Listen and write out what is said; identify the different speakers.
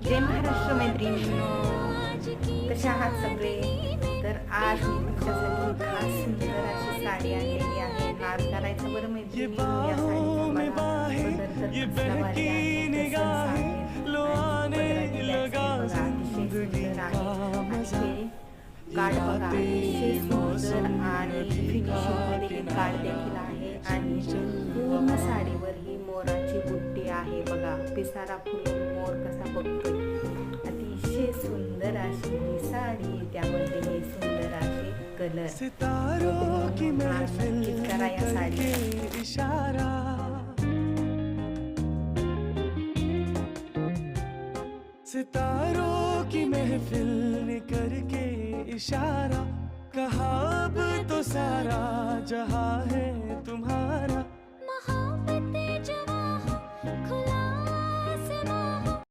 Speaker 1: जय महाराष्ट्र मैत्रिणींनो, कशा आहात सगळे? तर आज मी तुमच्यासाठी खास सुंदर अशी साडी आणलेली आहे. नाद करायचं बरं मैत्रिणींनो, या साडीचा बघा पदर तर कसला भारी आहे, कसं साडीत आणि पदराची लॅच बघा अतिशय सुंदर आहे. आणि हे कार्ड बघा अतिशय सुंदर आणि फिनिशिंगमध्ये हे कार्ड देखील आहे. आणि पूर्ण साडीवर ही मोराची बुट्टी आहे बघा, पिसारा फुलून मोर कसा बघतोय. अतिशय सुंदर अशी ही साडी, त्यामध्ये हे सुंदर असे कलर.
Speaker 2: सितारों की महफिल
Speaker 1: करा या साडी.
Speaker 2: इशारा, सितारों की महफिल ने करके इशारा, कहा अब तो सारा जहां है तुम्हारा.